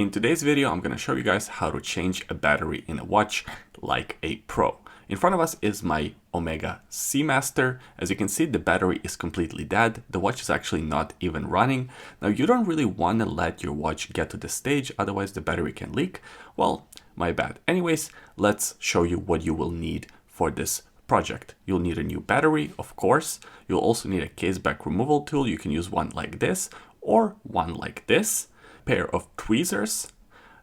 In today's video, I'm going to show you guys how to change a battery in a watch like a pro. In front of us is my Omega Seamaster. As you can see, the battery is completely dead. The watch is actually not even running. Now, you don't really want to let your watch get to this stage, otherwise the battery can leak. Well, my bad. Anyways, let's show you what you will need for this project. You'll need a new battery, of course. You'll also need a case back removal tool. You can use one like this or one like this. Pair of tweezers,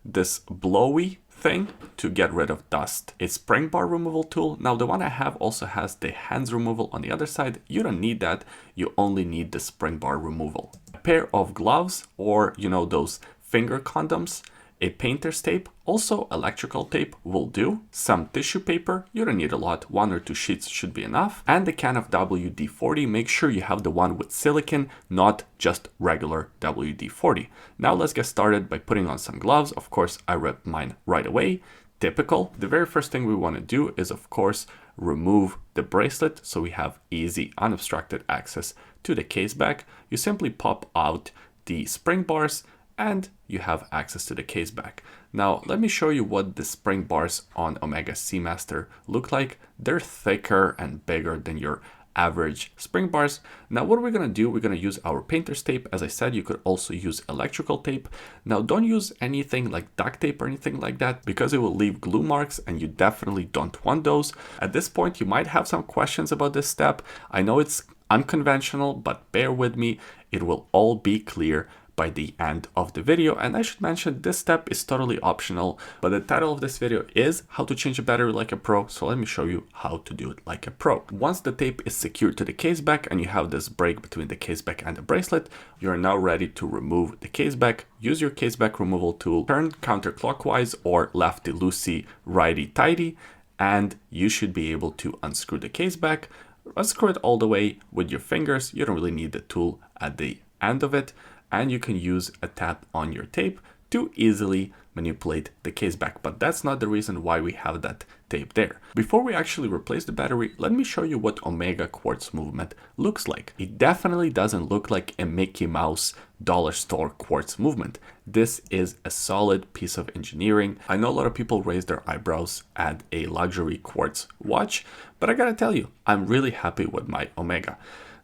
this blowy thing to get rid of dust, a spring bar removal tool. Now the one I have also has the hands removal on the other side. You don't need that, you only need the spring bar removal. A pair of gloves, or those finger condoms, a painter's tape, also electrical tape will do, some tissue paper, you don't need a lot, 1 or 2 sheets should be enough, and a can of WD-40. Make sure you have the one with silicone, not just regular WD-40. Now let's get started by putting on some gloves. Of course, I ripped mine right away, typical. The very first thing we want to do is, of course, remove the bracelet so we have easy, unobstructed access to the case back. You simply pop out the spring bars and you have access to the case back. Now, let me show you what the spring bars on Omega Seamaster look like. They're thicker and bigger than your average spring bars. Now, what we're gonna do, we're gonna use our painter's tape. As I said, you could also use electrical tape. Now, don't use anything like duct tape or anything like that because it will leave glue marks and you definitely don't want those. At this point, you might have some questions about this step. I know it's unconventional, but bear with me. It will all be clear by the end of the video. And I should mention, this step is totally optional, but the title of this video is how to change a battery like a pro. So let me show you how to do it like a pro. Once the tape is secured to the case back and you have this break between the case back and the bracelet, you're now ready to remove the case back. Use your case back removal tool, turn counterclockwise or lefty loosey, righty tighty, and you should be able to unscrew the case back. Unscrew it all the way with your fingers. You don't really need the tool at the end of it. And you can use a tap on your tape to easily manipulate the case back. But that's not the reason why we have that tape there. Before we actually replace the battery, let me show you what Omega quartz movement looks like. It definitely doesn't look like a Mickey Mouse dollar store quartz movement. This is a solid piece of engineering. I know a lot of people raise their eyebrows at a luxury quartz watch, but I gotta tell you, I'm really happy with my Omega.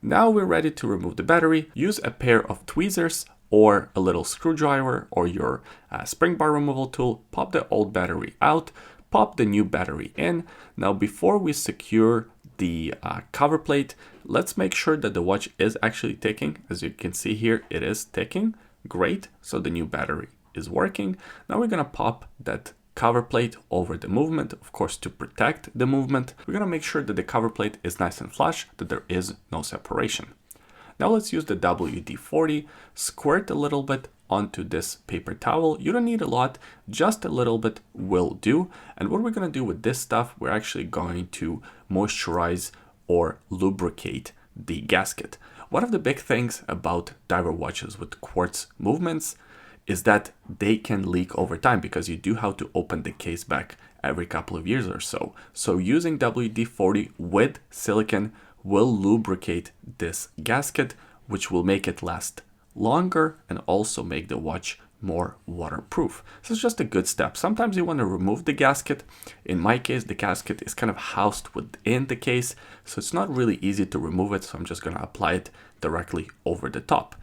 Now we're ready to remove the battery. Use a pair of tweezers or a little screwdriver or your spring bar removal tool. Pop the old battery out, pop the new battery in. Now before we secure the cover plate, let's make sure that the watch is actually ticking. As you can see here, it is ticking. Great, so the new battery is working. Now we're gonna pop that cover plate over the movement, of course, to protect the movement. We're gonna make sure that the cover plate is nice and flush, that there is no separation. Now let's use the WD-40, squirt a little bit onto this paper towel. You don't need a lot, just a little bit will do. And what we're gonna do with this stuff, we're actually going to moisturize or lubricate the gasket. One of the big things about diver watches with quartz movements is that they can leak over time because you do have to open the case back every couple of years or so. So using WD-40 with silicone will lubricate this gasket, which will make it last longer and also make the watch more waterproof. So it's just a good step. Sometimes you want to remove the gasket. In my case, the gasket is kind of housed within the case, so it's not really easy to remove it. So I'm just going to apply it directly over the top.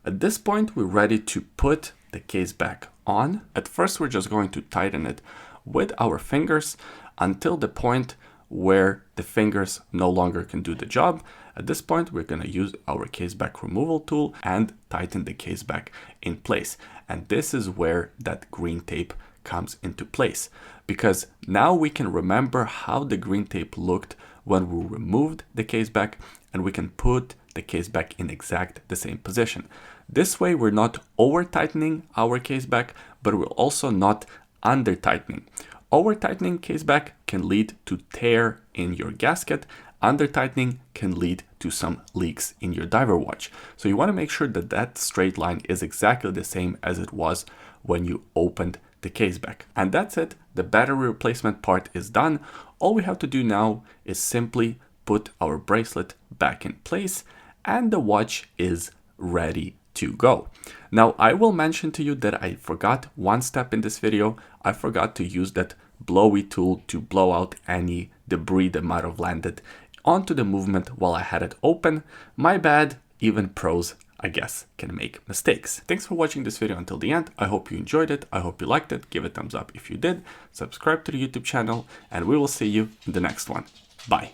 At this point, we're ready to put the case back on. At first, we're just going to tighten it with our fingers until the point where the fingers no longer can do the job. At this point, we're going to use our case back removal tool and tighten the case back in place. And this is where that green tape comes into place, because now we can remember how the green tape looked when we removed the case back, and we can put the case back in exact the same position. This way, we're not over tightening our case back, but we're also not under tightening. Over tightening case back can lead to tear in your gasket. Under tightening can lead to some leaks in your diver watch. So you want to make sure that that straight line is exactly the same as it was when you opened the case back. And that's it. The battery replacement part is done. All we have to do now is simply put our bracelet back in place and the watch is ready to go. Now, I will mention to you that I forgot one step in this video. I forgot to use that blowy tool to blow out any debris that might have landed onto the movement while I had it open. My bad. Even pros, I guess, can make mistakes. Thanks for watching this video until the end. I hope you enjoyed it. I hope you liked it. Give it a thumbs up if you did. Subscribe to the YouTube channel, and we will see you in the next one. Bye.